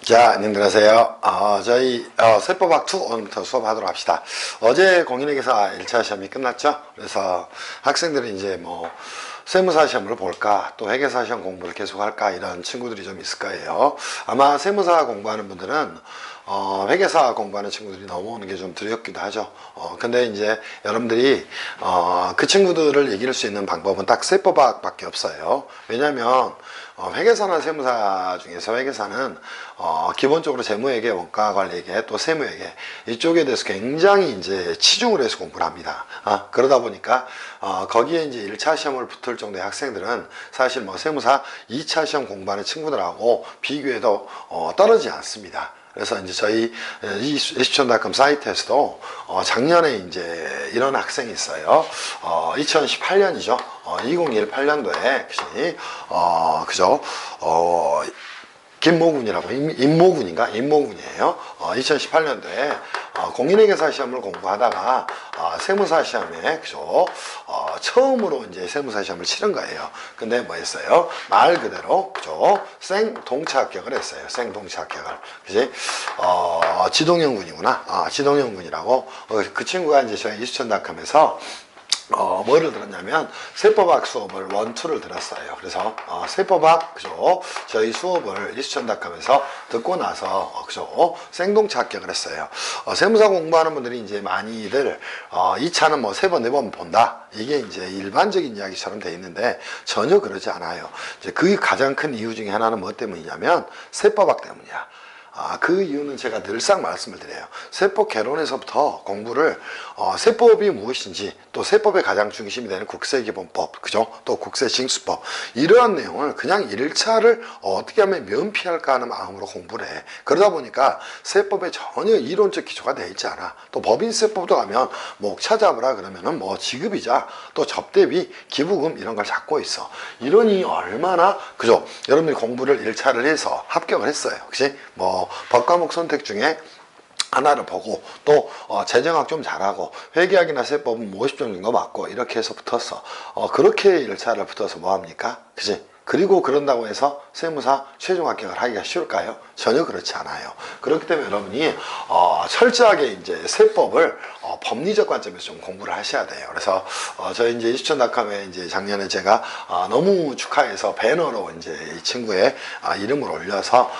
자, 안녕하세요. 저희 세법학 2 오늘부터 수업하도록 합시다. 어제 공인회계사 1차 시험이 끝났죠. 그래서 학생들이 이제 뭐 세무사 시험을 볼까, 또 회계사 시험 공부를 계속할까, 이런 친구들이 좀 있을 거예요. 아마 세무사 공부하는 분들은 회계사 공부하는 친구들이 넘어오는 게 좀 두렵기도 하죠. 근데 이제 여러분들이 그 친구들을 이길 수 있는 방법은 딱 세법학밖에 없어요. 왜냐면 회계사나 세무사 중에서 회계사는 기본적으로 재무회계, 원가관리회계, 또 세무회계 이쪽에 대해서 굉장히 이제 치중을 해서 공부를 합니다. 그러다 보니까 거기에 이제 1차 시험을 붙을 정도의 학생들은 사실 뭐 세무사 2차 시험 공부하는 친구들하고 비교해도 떨어지지 않습니다. 그래서 이제 저희 이수천닷컴 사이트에서도 작년에 이제 이런 학생이 있어요. 2018년이죠. 2018년도에 그죠? 김모군이라고, 임모군인가? 임모군이에요. 2018년도에 공인회계사 시험을 공부하다가 세무사 시험에 그죠? 처음으로 이제 세무사 시험을 치른 거예요. 근데 뭐 했어요? 말 그대로 그죠? 생동차 합격을 했어요. 생동차 합격을. 그지? 지동영군이구나. 지동영군이라고 그 친구가 이제 저희 이수천닷컴에서 뭐를 들었냐면 세법학 수업을 1, 2를 들었어요. 그래서 세법학 그죠? 저희 수업을 이수천닷컴에서 듣고 나서 그죠? 생동차 합격을 했어요. 세무사 공부하는 분들이 이제 많이들 2차는 뭐 3번, 4번 본다. 이게 이제 일반적인 이야기처럼 돼 있는데 전혀 그러지 않아요. 이제 그 가장 큰 이유 중에 하나는 뭐 때문이냐면 세법학 때문이야. 그 이유는 제가 늘상 말씀을 드려요. 세법 개론에서부터 공부를 세법이 무엇인지, 또 세법의 가장 중심이 되는 국세기본법, 그죠? 또 국세징수법, 이러한 내용을 그냥 1차를 어떻게 하면 면피할까 하는 마음으로 공부를 해. 그러다 보니까 세법에 전혀 이론적 기초가 되어 있지 않아. 또 법인세법도 가면 목차 잡으라 그러면은 뭐 지급이자, 또 접대비, 기부금 이런 걸 잡고 있어. 이론이 얼마나, 그죠? 여러분들이 공부를 1차를 해서 합격을 했어요. 그치? 뭐 법과목 선택 중에 하나를 보고 또 재정학 좀 잘하고 회계학이나 세법은 50점 정도 맞고 이렇게 해서 붙었어. 그렇게 1차를 붙어서 뭐합니까? 그치? 그리고 그런다고 해서 세무사 최종 합격을 하기가 쉬울까요? 전혀 그렇지 않아요. 그렇기 때문에 여러분이 철저하게 이제 세법을 법리적 관점에서 좀 공부를 하셔야 돼요. 그래서 저희 이제 이수천닷컴에 이제 작년에 제가 너무 축하해서 배너로 이제 이 친구의 이름을 올려서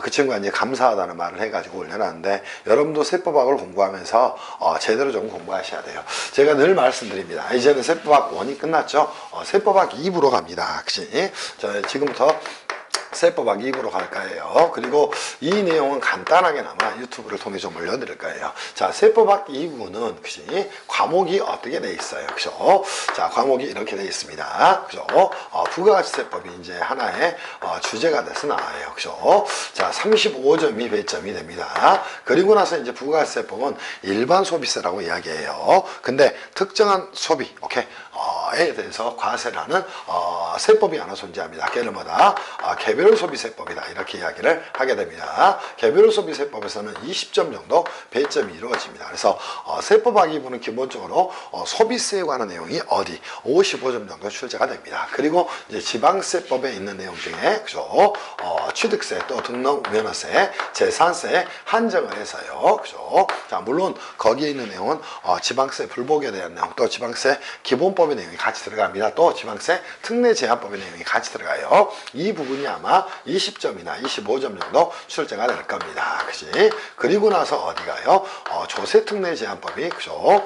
그 친구가 이제 감사하다는 말을 해가지고 올려놨는데, 여러분도 세법학을 공부하면서 제대로 좀 공부하셔야 돼요. 제가 늘 말씀드립니다. 이제는 세법학 1이 끝났죠. 세법학 2부로 갑니다. 그치? 지금부터 세법학 2부로 갈 거예요. 그리고 이 내용은 간단하게나마 유튜브를 통해 좀 올려드릴 거예요. 자, 세법학 2부는 그치? 과목이 어떻게 돼 있어요. 그죠? 자, 과목이 이렇게 돼 있습니다. 그죠? 부가가치세법이 이제 하나의 주제가 돼서 나와요. 그죠? 자, 35점이 배점이 됩니다. 그리고 나서 이제 부가가치세법은 일반 소비세라고 이야기해요. 근데 특정한 소비, 오케이? 에 대해서 과세라는 세법이 하나 존재합니다. 걔를 뭐다? 개별 소비세법이다. 이렇게 이야기를 하게 됩니다. 개별 소비세법에서는 20점 정도 배점이 이루어집니다. 그래서 세법학 2부는 기본적으로 소비세에 관한 내용이 어디 55점 정도 출제가 됩니다. 그리고 이제 지방세법에 있는 내용 중에 그죠? 취득세, 또 등록면허세, 재산세 한정을 해서요. 그죠? 자, 물론 거기에 있는 내용은 지방세 불복에 대한 내용, 또 지방세 기본법의 내용이 같이 들어갑니다. 또 지방세 특례 제한법의 내용이 같이 들어가요. 이 부분이 아마 20점이나 25점 정도 출제가 될 겁니다. 그치? 그리고 나서 어디 가요? 조세 특례 제한법이 그죠?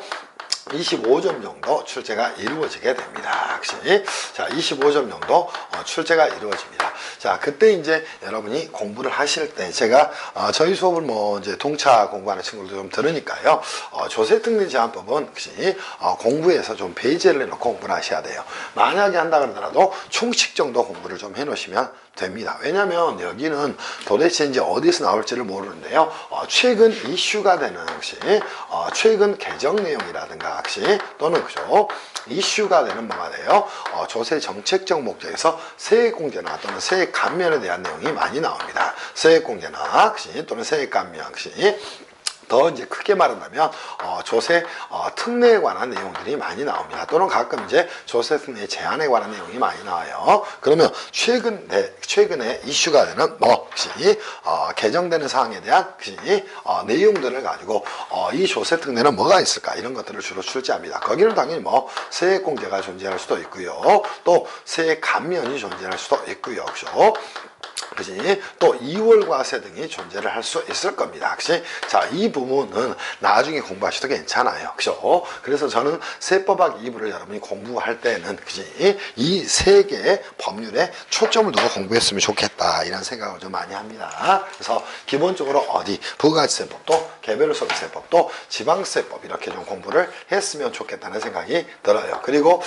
25점 정도 출제가 이루어지게 됩니다. 그치? 자, 25점 정도 출제가 이루어집니다. 자, 그때 이제 여러분이 공부를 하실 때 제가 저희 수업을 뭐 이제 동차 공부하는 친구들도 좀 들으니까요. 조세특례 제한법은 그치? 공부해서 좀 배제를 해놓고 공부를 하셔야 돼요. 만약에 한다 그러더라도 총칙 정도 공부를 좀 해놓으시면 됩니다. 왜냐면 여기는 도대체 이제 어디서 나올지를 모르는데요. 최근 이슈가 되는 것이 최근 개정 내용이라든가 혹시 또는 그죠? 이슈가 되는 뭐가 돼요? 조세 정책적 목적에서 세액 공제나 또는 세액 감면에 대한 내용이 많이 나옵니다. 세액 공제나 혹시 또는 세액 감면 혹시 더 이제 크게 말한다면 조세 특례에 관한 내용들이 많이 나옵니다. 또는 가끔 이제 조세 특례 제한에 관한 내용이 많이 나와요. 그러면 최근에 이슈가 되는 혹시 개정되는 사항에 대한 내용들을 가지고 이 조세 특례는 뭐가 있을까 이런 것들을 주로 출제합니다. 거기는 당연히 세액공제가 존재할 수도 있고요. 또 세액 감면이 존재할 수도 있고요. 그죠? 그지? 또 2월 과세 등이 존재를 할 수 있을 겁니다. 그지? 자, 이 부분은 나중에 공부하셔도 괜찮아요. 그죠? 그래서 저는 세법학 2부를 여러분이 공부할 때는, 그지? 이 세 개의 법률에 초점을 두고 공부했으면 좋겠다. 이런 생각을 좀 많이 합니다. 그래서 기본적으로 부가가치세법도, 개별소득세법도, 지방세법 이렇게 좀 공부를 했으면 좋겠다는 생각이 들어요. 그리고,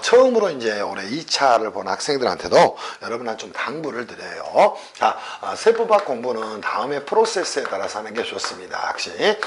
처음으로 이제 올해 2차를 본 학생들한테도 여러분한테 좀 당부를 드려요. 자, 세법학 공부는 다음에 프로세스에 따라서 하는 게 좋습니다. 혹시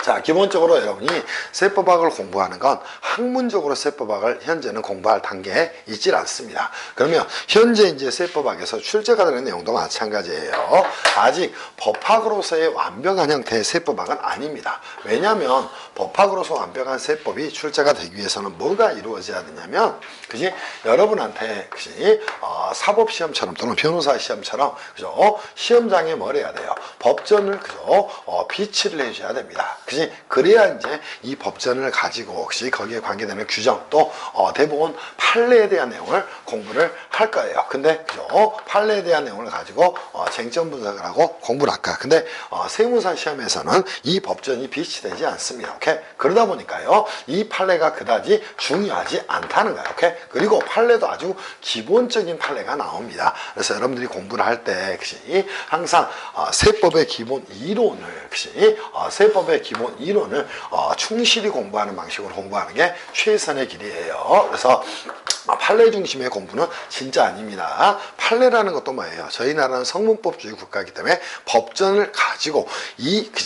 자, 기본적으로 여러분이 세법학을 공부하는 건 학문적으로 세법학을 현재는 공부할 단계에 있질 않습니다. 그러면 현재 이제 세법학에서 출제가 되는 내용도 마찬가지예요. 아직 법학으로서의 완벽한 형태의 세법학은 아닙니다. 왜냐하면 법학으로서 완벽한 세법이 출제가 되기 위해서는 뭐가 이루어져야 되냐면, 그지? 여러분한테, 그지? 사법시험처럼 또는 변호사 시험처럼, 그죠? 시험장에 뭘 해야 돼요? 법전을, 그죠? 비치를 해줘야 됩니다. 그지? 그래야 이제 이 법전을 가지고 혹시 거기에 관계되는 규정 또 대법원 판례에 대한 내용을 공부를 할 거예요. 근데 그죠? 판례에 대한 내용을 가지고 쟁점 분석을 하고 공부를 할까. 근데 세무사 시험에서는 이 법전이 비치되지 않습니다. 오케이? 그러다 보니까요, 이 판례가 그다지 중요하지 않다는 거예요. 오케이? 그리고 판례도 아주 기본적인 판례가 나옵니다. 그래서 여러분들이 공부를 할 때 항상 세법의 기본 이론을 세법의 기본 이론을 충실히 공부하는 방식으로 공부하는 게 최선의 길이에요. 그래서 판례 중심의 공부는 진짜 아닙니다. 판례라는 것도 뭐예요? 저희 나라는 성문법주의 국가이기 때문에 법전을 가지고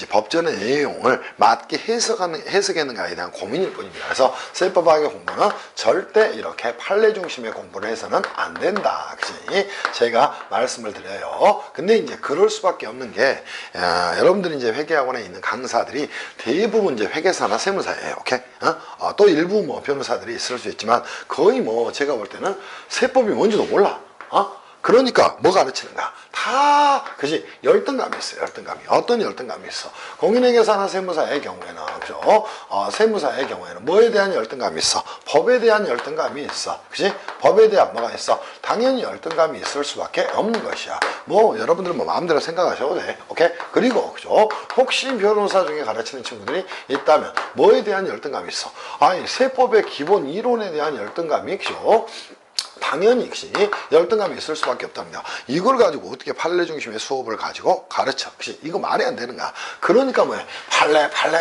법전의 내용을 맞게 해석하는가에 대한 고민일 뿐입니다. 그래서 세법학의 공부는 절대 이렇게 판례 중심의 공부를 해서는 안 된다. 그치? 제가 말씀을 드려요. 근데 이제 그럴 수밖에 없는 게, 여러분들이 이제 회계학원에 있는 강사들이 대부분 이제 회계사나 세무사예요. 오케이? 또 일부 변호사들이 있을 수 있지만 거의 제가 볼 때는 세법이 뭔지도 몰라. 그러니까 뭐 가르치는가? 다 그지 열등감이 있어요. 열등감이. 어떤 열등감이 있어? 공인회계사나 세무사의 경우에는, 그죠? 세무사의 경우에는 뭐에 대한 열등감이 있어? 법에 대한 열등감이 있어. 그지? 법에 대한 뭐가 있어? 당연히 열등감이 있을 수밖에 없는 것이야. 여러분들은 마음대로 생각하셔도 돼. 오케이? 그리고, 그죠? 혹시 변호사 중에 가르치는 친구들이 있다면 뭐에 대한 열등감이 있어? 아니, 세법의 기본 이론에 대한 열등감이, 그죠? 당연히 열등감이 있을 수밖에 없답니다. 이걸 가지고 어떻게 판례 중심의 수업을 가지고 가르쳐? 그치? 이거 말이 안 되는 거야. 그러니까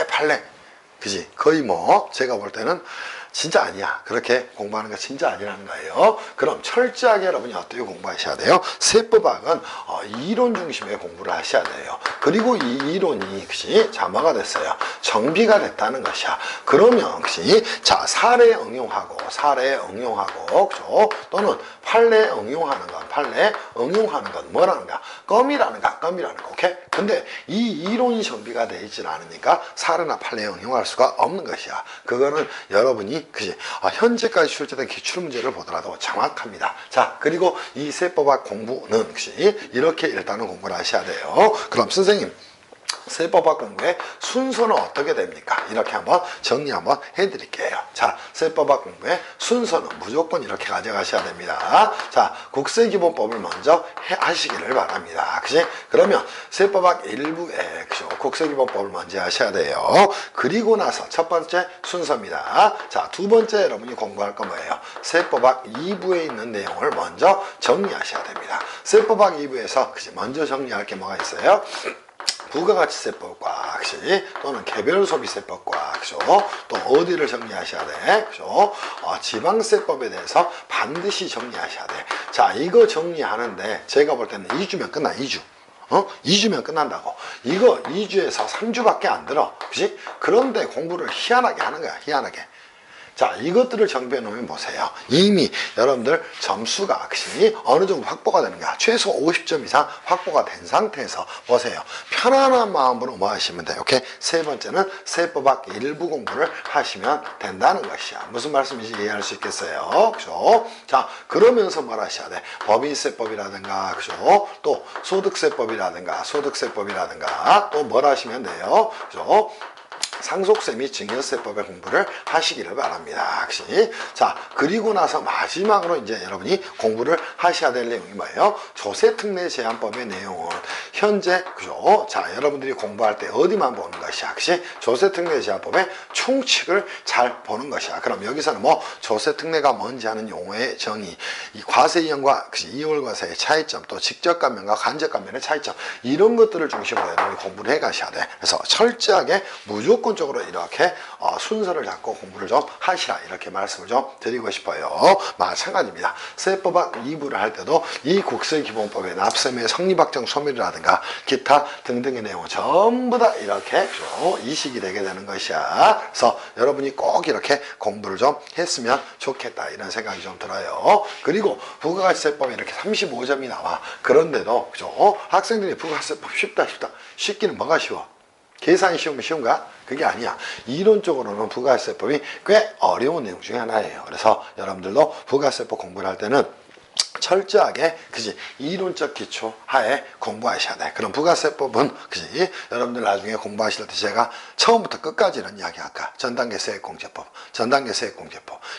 판례. 그지? 거의 제가 볼 때는 진짜 아니야. 그렇게 공부하는 거 진짜 아니라는 거예요. 그럼 철저하게 여러분이 어떻게 공부하셔야 돼요? 세법학은 이론 중심의 공부를 하셔야 돼요. 그리고 이 이론이 뭐가 됐어요? 정비가 됐다는 것이야. 그러면 자, 사례에 응용하고 그죠? 또는 판례에 응용하는 건 뭐라는 거야? 껌이라는 거야. 오케이? 근데 이 이론이 정비가 되어 있지 않으니까 사례나 판례에 응용할 수가 없는 것이야. 그거는 여러분이 현재까지 출제된 기출문제를 보더라도 정확합니다. 자, 그리고 이 세법학 공부는 이렇게 일단은 공부를 하셔야 돼요. 그럼 선생님, 세법학 공부의 순서는 어떻게 됩니까? 이렇게 한번 정리 한번 해드릴게요. 자, 세법학 공부의 순서는 무조건 이렇게 가져가셔야 됩니다. 자, 국세기본법을 먼저 하시기를 바랍니다. 그치? 그러면 세법학 1부에 국세기본법을 먼저 하셔야 돼요. 그리고 나서 첫 번째 순서입니다. 자, 두 번째 여러분이 공부할 건 뭐예요? 세법학 2부에 있는 내용을 먼저 정리하셔야 됩니다. 세법학 2부에서 먼저 정리할 게 뭐가 있어요? 부가가치세법과 또는 개별소비세법과 또 어디를 정리하셔야 돼? 그죠? 지방세법에 대해서 반드시 정리하셔야 돼. 자, 이거 정리하는데 제가 볼 때는 2주면 끝나. 2주. 2주면 끝난다고. 이거 2주에서 3주밖에 안 들어. 그치? 그런데 공부를 희한하게 하는 거야. 희한하게. 자, 이것들을 정비해 놓으면 보세요. 이미 여러분들 점수가 어느 정도 확보가 되는가. 최소 50점 이상 확보가 된 상태에서 보세요. 편안한 마음으로 뭐 하시면 돼요. 오케이? 세 번째는 세법학 일부 공부를 하시면 된다는 것이야. 무슨 말씀인지 이해할 수 있겠어요? 그죠? 자, 그러면서 뭘 하셔야 돼? 법인세법이라든가, 그죠? 또 소득세법이라든가, 또 뭘 하시면 돼요? 그죠? 상속세 및 증여세법의 공부를 하시기를 바랍니다. 그치? 자, 그리고 나서 마지막으로 이제 여러분이 공부를 하셔야 될 내용이 뭐예요? 조세특례 제한법의 내용은 현재, 그죠? 자, 여러분들이 공부할 때 어디만 보는 것이야? 그치? 조세특례 제한법의 총칙을 잘 보는 것이야. 그럼 여기서는 뭐 조세특례가 뭔지 하는 용어의 정의, 이 과세이연과 이월과세의 차이점, 또 직접감면과 간접감면의 차이점, 이런 것들을 중심으로 여러분이 공부를 해 가셔야 돼. 그래서 철저하게 무조건적으로 이렇게 순서를 잡고 공부를 좀 하시라, 이렇게 말씀을 좀 드리고 싶어요. 마찬가지입니다. 세법학 2부를 할 때도 이 국세기본법의 납세의 성립확정 소멸이라든가 기타 등등의 내용은 전부 다 이렇게 이식이 되게 되는 것이야. 그래서 여러분이 꼭 이렇게 공부를 좀 했으면 좋겠다, 이런 생각이 좀 들어요. 그리고 부가가치세법에 이렇게 35점이 나와. 그런데도 그죠? 학생들이 부가가치세법 쉽다 쉽기는 뭐가 쉬워? 계산이 쉬우면 쉬운가? 그게 아니야. 이론적으로는 부가세법이 꽤 어려운 내용 중에 하나예요. 그래서 여러분들도 부가세법 공부를 할 때는 철저하게, 그지, 이론적 기초 하에 공부하셔야 돼. 그럼 부가세법은, 그지, 여러분들 나중에 공부하실 때 제가 처음부터 끝까지 이런 이야기 할까? 전단계 세액공제법,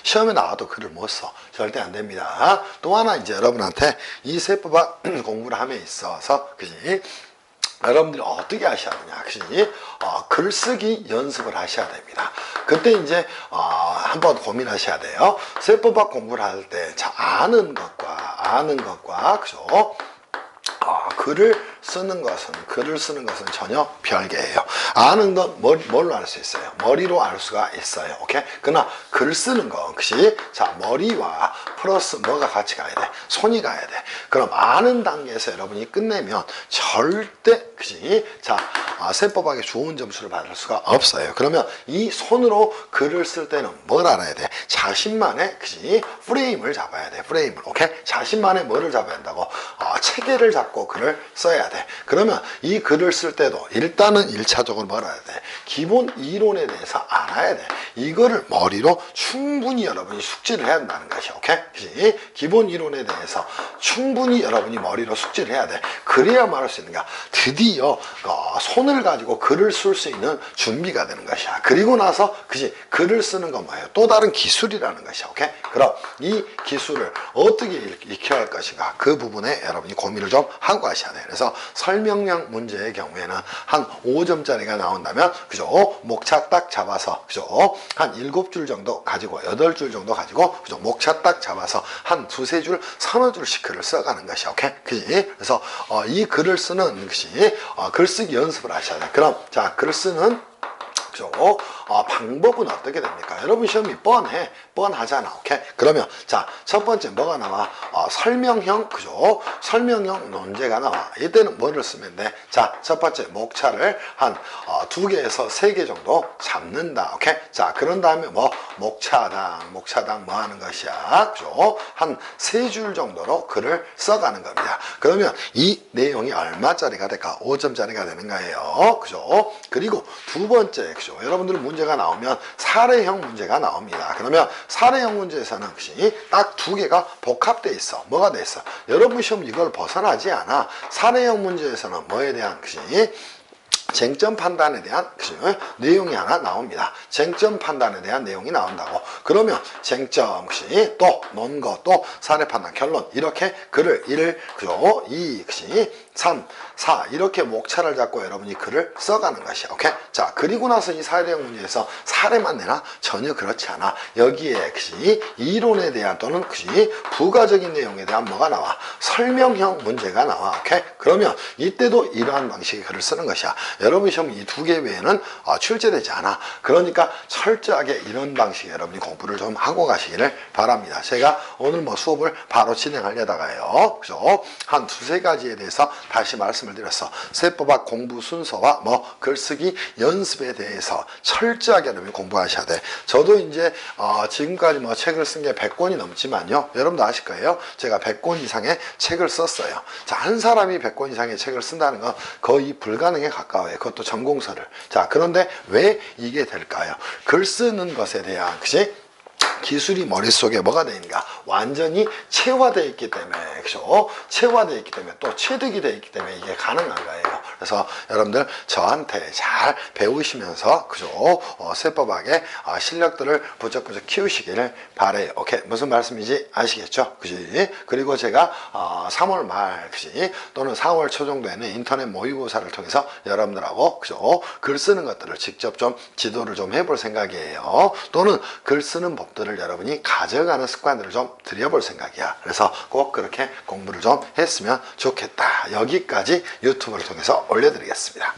시험에 나와도 글을 못 써. 절대 안 됩니다. 또 하나 이제 여러분한테 이 세법학 공부를 함에 있어서, 그지, 여러분들이 어떻게 하셔야 되냐, 그치? 글쓰기 연습을 하셔야 됩니다. 그때 이제 한번 고민하셔야 돼요. 세법학 공부를 할 때 아는 것과 그죠? 글을 쓰는 것은 전혀 별개예요. 아는 건 뭘로 알 수 있어요? 머리로 알 수가 있어요. 오케이? 그러나 글 쓰는 거, 그치? 자, 머리와 플러스 뭐가 같이 가야 돼? 손이 가야 돼. 그럼 아는 단계에서 여러분이 끝내면 절대, 그치? 자, 세법학에 좋은 점수를 받을 수가 없어요. 그러면 이 손으로 글을 쓸 때는 뭘 알아야 돼? 자신만의, 그치? 프레임을 잡아야 돼. 프레임을. 오케이? 자신만의 뭐를 잡아야 한다고? 체계를 잡고 글을 써야 돼. 그러면 이 글을 쓸 때도 일단은 1차적으로 뭘 알아야 돼? 기본 이론에 대해서 알아야 돼. 이거를 머리로 충분히 여러분이 숙지를 해야 한다는 것이야. 오케이? 그치? 기본 이론에 대해서 충분히 여러분이 머리로 숙지를 해야 돼. 그래야만 할 수 있는가? 드디어 손을 가지고 글을 쓸 수 있는 준비가 되는 것이야. 그리고 나서, 그치? 글을 쓰는 건 뭐예요? 또 다른 기술이라는 것이야. 오케이? 그럼 이 기술을 어떻게 익혀야 할 것인가? 그 부분에 여러분이 고민을 좀 하고 하셔야 돼요. 그래서 설명형 문제의 경우에는 한 5점짜리가 나온다면, 그죠? 목차 딱 잡아서, 그죠? 한 7줄 정도 가지고, 8줄 정도 가지고, 그죠? 목차 딱 잡아서 한 2-3줄, 3-4줄씩 글을 써가는 것이야. 오케이? 그지? 그래서, 이 글을 쓰는 것이, 글쓰기 연습을 하셔야 돼. 그럼, 자, 글 쓰는, 그죠? 방법은 어떻게 됩니까? 여러분 시험이 뻔하잖아. 오케이? 그러면 자, 첫 번째 뭐가 나와? 설명형, 그죠? 설명형 논제가 나와. 이때는 뭐를 쓰면 돼? 자, 첫 번째 목차를 한 2개에서 3개 정도 잡는다. 오케이? 자, 그런 다음에 뭐 목차당 뭐 하는 것이야? 그죠? 한 3줄 정도로 글을 써가는 겁니다. 그러면 이 내용이 얼마짜리가 될까? 5점짜리가 되는 거예요. 그죠? 그리고 두 번째, 그죠? 여러분들은 문제가 나오면 사례형 문제가 나옵니다. 그러면 사례형 문제에서는 혹시 딱 2개가 복합돼 있어. 뭐가 돼 있어? 여러분 시험 이걸 벗어나지 않아. 사례형 문제에서는 뭐에 대한 것이 쟁점 판단에 대한 내용이 하나 나옵니다. 쟁점 판단에 대한 내용이 나온다고. 그러면 쟁점 혹시 또 논거 또 사례 판단 결론 이렇게 글을 1, 2, 3, 4 이렇게 목차를 잡고 여러분이 글을 써가는 것이야. 오케이? 자, 그리고 나서 이 사례형 문제에서 사례만 내나? 전혀 그렇지 않아. 여기에 이론에 대한 또는 부가적인 내용에 대한 뭐가 나와? 설명형 문제가 나와. 오케이? 그러면 이때도 이러한 방식의 글을 쓰는 것이야. 여러분 시험 이 2개 외에는 출제되지 않아. 그러니까 철저하게 이런 방식의 여러분이 공부를 좀 하고 가시기를 바랍니다. 제가 오늘 수업을 바로 진행하려다가요. 그죠? 한 2-3가지에 대해서 다시 말씀을 드렸어. 세법학 공부 순서와 뭐 글쓰기 연습에 대해서 철저하게 여러분이 공부하셔야 돼. 저도 이제 지금까지 뭐 책을 쓴 게 100권이 넘지만요. 여러분도 아실 거예요. 제가 100권 이상의 책을 썼어요. 자, 한 사람이 100권 이상의 책을 쓴다는 건 거의 불가능에 가까워요. 그것도 전공서를. 자, 그런데 왜 이게 될까요? 글 쓰는 것에 대한, 그치? 기술이 머릿속에 뭐가 되는가? 완전히 체화되어 있기 때문에, 그죠? 체화되어 있기 때문에, 또 체득이 되어 있기 때문에 이게 가능한 거예요. 그래서 여러분들 저한테 잘 배우시면서, 그죠? 세법학의 실력들을 부쩍부쩍 키우시기를 바래요. 오케이. 무슨 말씀인지 아시겠죠? 그지? 그리고 제가 3월 말, 그지? 또는 4월 초 정도에는 인터넷 모의고사를 통해서 여러분들하고, 그죠? 글 쓰는 것들을 직접 좀 지도를 좀 해볼 생각이에요. 또는 글 쓰는 법들을 여러분이 가져가는 습관들을 좀 들여볼 생각이야. 그래서 꼭 그렇게 공부를 좀 했으면 좋겠다. 여기까지 유튜브를 통해서 올려드리겠습니다.